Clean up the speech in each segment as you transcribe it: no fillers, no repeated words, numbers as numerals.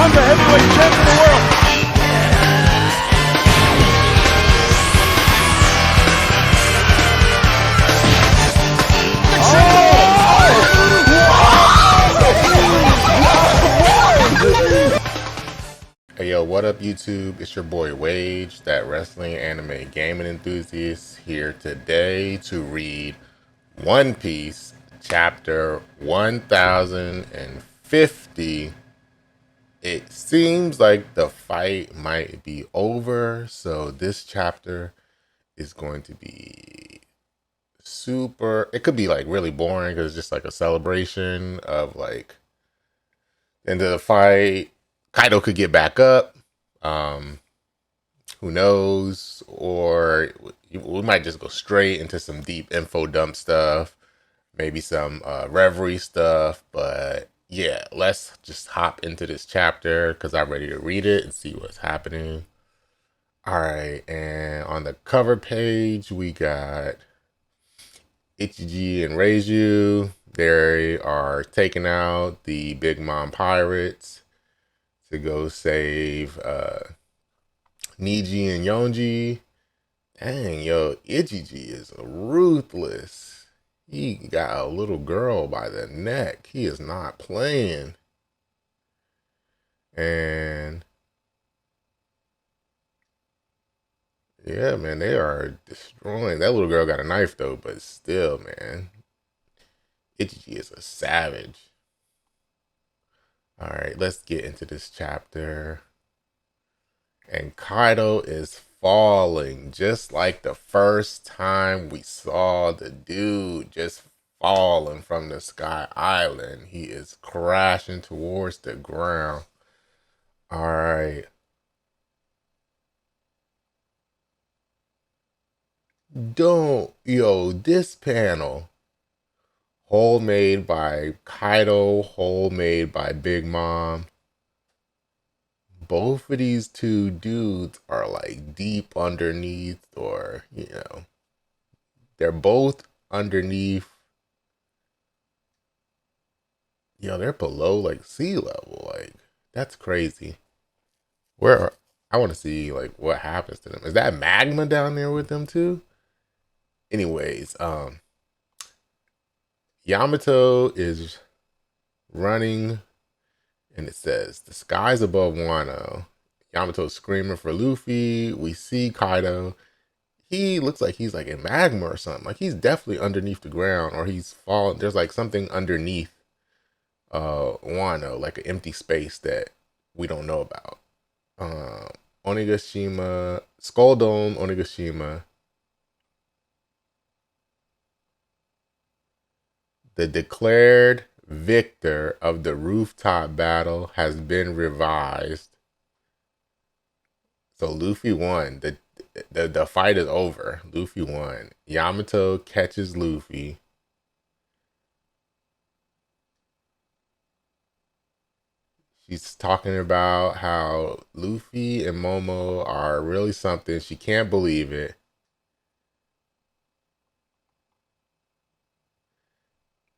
Manga heavyweight champion of the world. Hey yo, what up YouTube? It's your boy Wage, that wrestling, anime, gaming enthusiast, here today to read One Piece chapter 1050. It seems like the fight might be over, so this chapter is going to be super, it could be like really boring because it's just like a celebration of like the end of the fight. Kaido could get back up. Um, who knows? Or we might just go straight into some deep info dump stuff, maybe some reverie stuff. But yeah, let's just hop into this chapter because I'm ready to read it and see what's happening. All right, and on the cover page, we got Ichiji and Reiju. They are taking out the Big Mom pirates to go save Niji and Yonji. Dang, yo, Ichiji is ruthless. He got a little girl by the neck. He is not playing. And yeah, man, they are destroying. That little girl got a knife though, but still, man, Ichiji is a savage. All right, let's get into this chapter. And Kaido is falling just like the first time we saw the dude just falling from the Sky Island. He is crashing towards the ground. All right. This panel. Hole made by Kaido, hole made by Big Mom. Both of these two dudes are like deep underneath, or they're both underneath. They're below like sea level. Like, that's crazy. Where I want to see like what happens to them. Is that magma down there with them too? Anyways, Yamato is running, and it says the skies above Wano. Yamato's screaming for Luffy. We see Kaido. He looks like he's like in magma or something. Like he's definitely underneath the ground, or he's fallen. There's like something underneath Wano, like an empty space that we don't know about. Onigashima, Skull Dome, Onigashima. The declared victor of the rooftop battle has been revised. So Luffy won. The fight is over. Luffy won. Yamato catches Luffy. She's talking about how Luffy and Momo are really something. She can't believe it.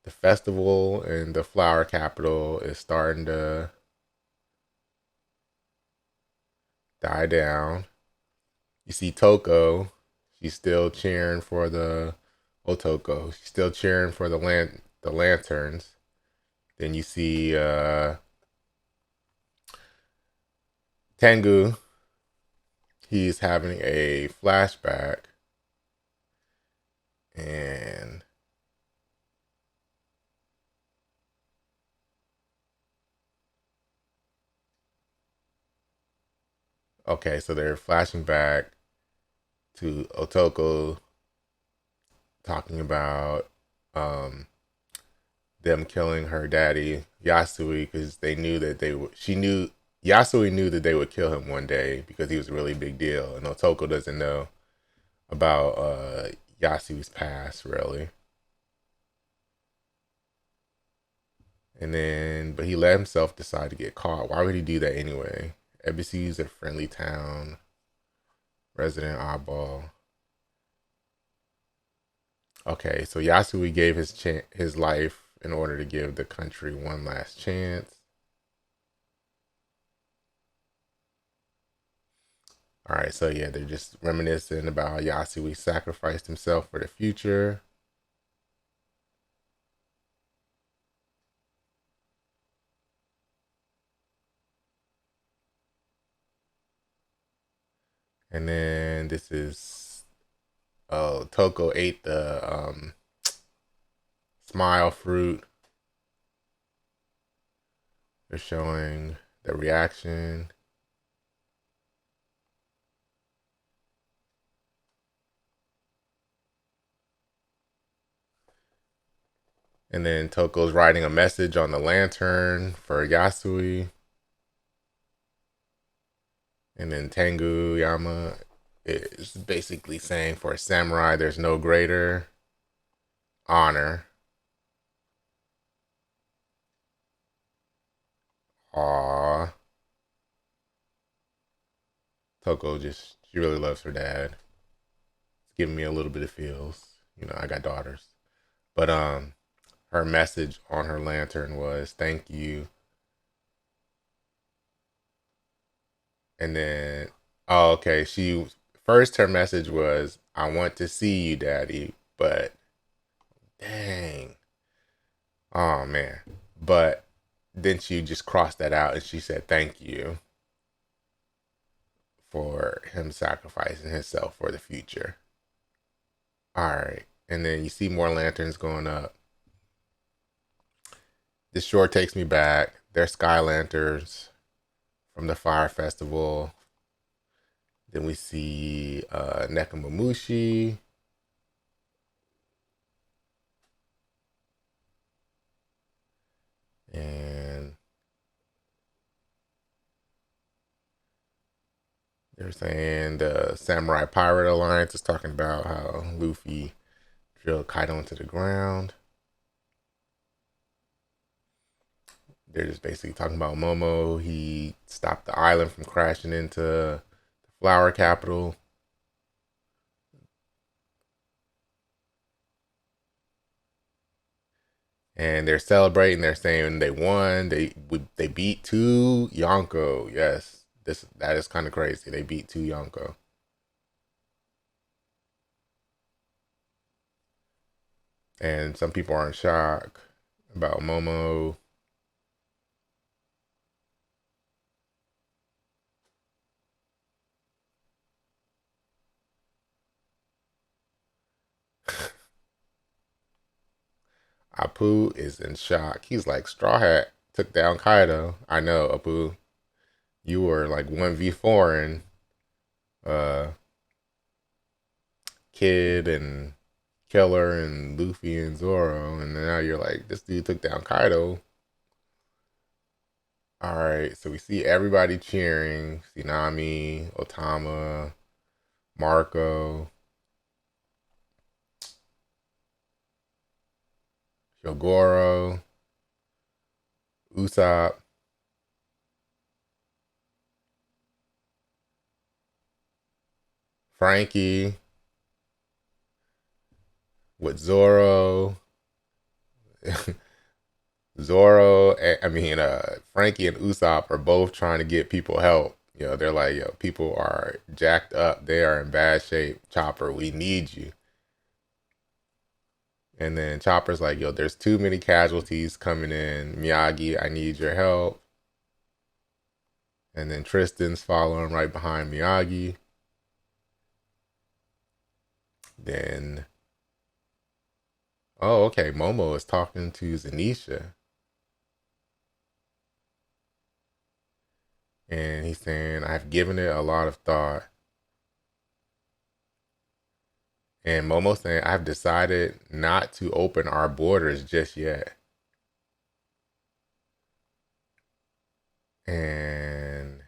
The festival in the flower capital is starting to die down. You see Toko. She's still cheering for the Otoko. She's still cheering for the lanterns. Then you see Tengu. He's having a flashback. And okay, so they're flashing back to Otoko talking about them killing her daddy Yasui because they knew that Yasui knew that they would kill him one day because he was a really big deal, and Otoko doesn't know about Yasui's past really. And then, but he let himself decide to get caught. Why would he do that anyway? Ebisu is a friendly town. Resident oddball. Okay, so Yasui gave his life in order to give the country one last chance. All right, so yeah, they're just reminiscing about how Yasui sacrificed himself for the future. And then this is Toko ate the smile fruit. They're showing the reaction. And then Toko's writing a message on the lantern for Yasui. And then Tengu Yama is basically saying for a samurai, there's no greater honor. Aww. Toko she really loves her dad. It's giving me a little bit of feels. You know, I got daughters. But her message on her lantern was thank you. And then okay, she first her message was I want to see you, daddy, but dang. Oh man. But then she just crossed that out and she said thank you for him sacrificing himself for the future. All right. And then you see more lanterns going up. This shore takes me back. They're sky lanterns from the fire festival. Then we see Nekamamushi. And they're saying the Samurai Pirate Alliance is talking about how Luffy drilled Kaido into the ground. They're just basically talking about Momo. He stopped the island from crashing into the flower capital. And they're celebrating. They're saying they won. They beat two Yonko. Yes, that is kind of crazy. They beat two Yonko. And some people are in shock about Momo. Apu is in shock. He's like, Straw Hat took down Kaido. I know, Apu. You were like 1v4 and uh, Kid and Killer and Luffy and Zoro. And now you're like, this dude took down Kaido. All right, so we see everybody cheering. Tsunami, Otama, Marco, Yogoro, Usopp, Frankie, with Zoro. Frankie and Usopp are both trying to get people help. You know, they're like, yo, people are jacked up. They are in bad shape. Chopper, we need you. And then Chopper's like, yo, there's too many casualties coming in. Miyagi, I need your help. And then Tristan's following right behind Miyagi. Then, oh, okay, Momo is talking to Zanisha. And he's saying, I've given it a lot of thought. And Momo saying, I've decided not to open our borders just yet. And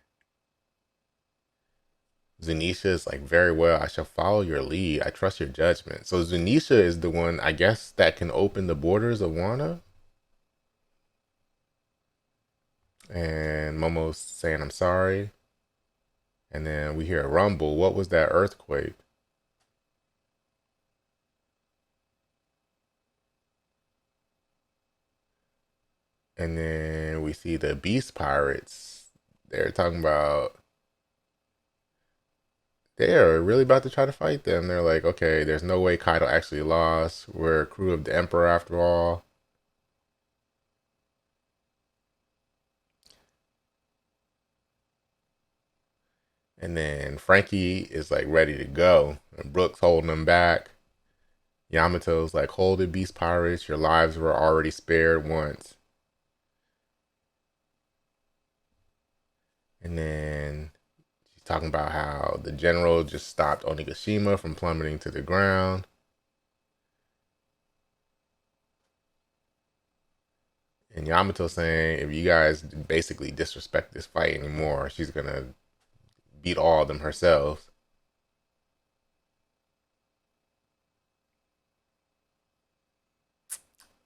Zunisha is like, very well, I shall follow your lead. I trust your judgment. So Zunisha is the one, I guess, that can open the borders of Wano. And Momo's saying, I'm sorry. And then we hear a rumble. What was that earthquake? And then we see the Beast Pirates. They're talking about they're really about to try to fight them. They're like, okay, there's no way Kaido actually lost. We're a crew of the Emperor after all. And then Frankie is like ready to go. And Brooks holding him back. Yamato's like, hold it, Beast Pirates. Your lives were already spared once. And then she's talking about how the general just stopped Onigashima from plummeting to the ground. And Yamato saying, if you guys basically disrespect this fight anymore, she's gonna beat all of them herself.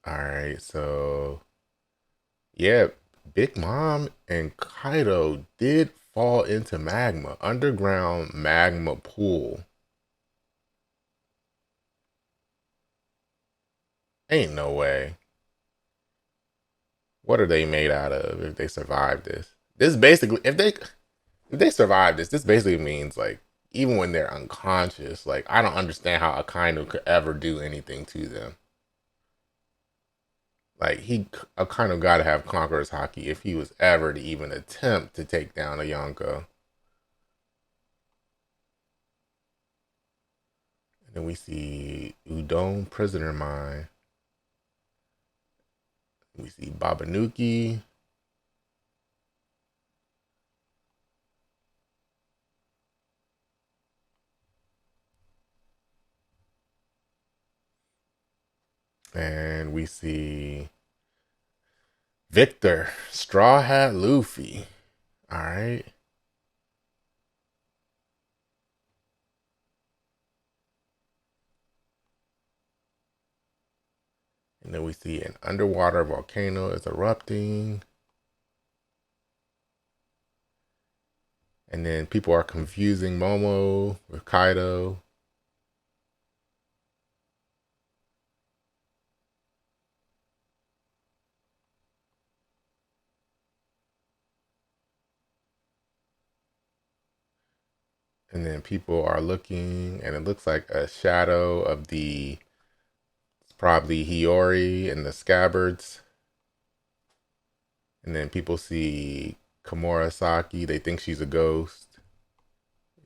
All right, so yeah, Big Mom and Kaido did fall into magma, underground magma pool. Ain't no way. What are they made out of if they survive this? This basically, if they survive this, this basically means like even when they're unconscious, like I don't understand how Akainu could ever do anything to them. Like a kind of got to have Conqueror's Haki if he was ever to even attempt to take down a Yonko. And then we see Udon Prisoner Mine. We see Babanuki. And we see Victor, Straw Hat Luffy. All right. And then we see an underwater volcano is erupting. And then people are confusing Momo with Kaido. And then people are looking, and it looks like a shadow of the probably Hiyori and the scabbards. And then people see Komurasaki. They think she's a ghost.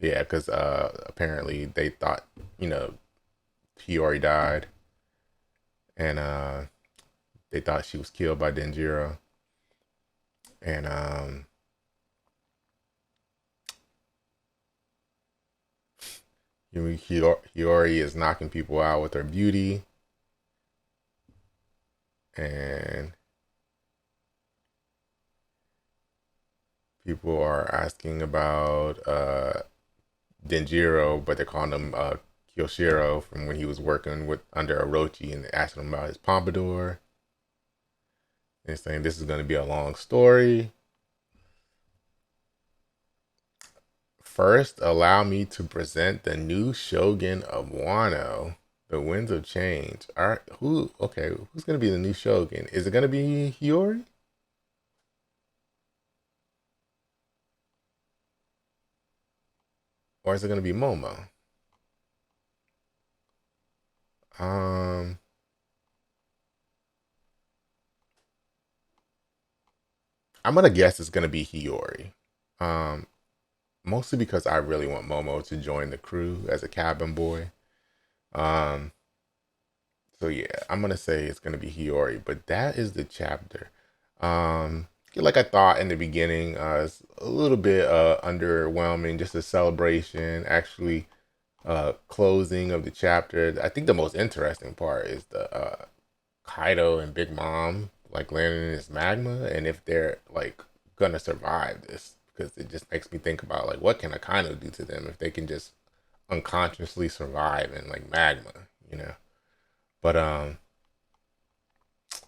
Yeah, because apparently they thought, Hiyori died. And they thought she was killed by Denjiro. And Hiyori is knocking people out with her beauty. And people are asking about Denjiro, but they're calling him Kyoshiro from when he was working with under Orochi, and asking him about his pompadour. And saying this is going to be a long story. First, allow me to present the new Shogun of Wano. The winds of change. All right, who's gonna be the new Shogun? Is it gonna be Hiyori? Or is it gonna be Momo? Um I'm gonna guess it's gonna be Hiyori. Um Mostly because I really want Momo to join the crew as a cabin boy. Um so yeah, I'm gonna say it's gonna be Hiyori, but that is the chapter. Like I thought in the beginning, it's a little bit underwhelming, just a celebration. Actually, closing of the chapter. I think the most interesting part is the Kaido and Big Mom like landing in this magma, and if they're like gonna survive this, because it just makes me think about like what can Kaido do to them if they can just unconsciously survive in like magma. But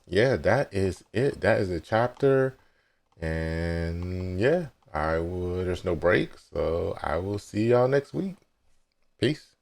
yeah, that is it. That is a chapter, and yeah, I will. There's no break, so I will see y'all next week. Peace.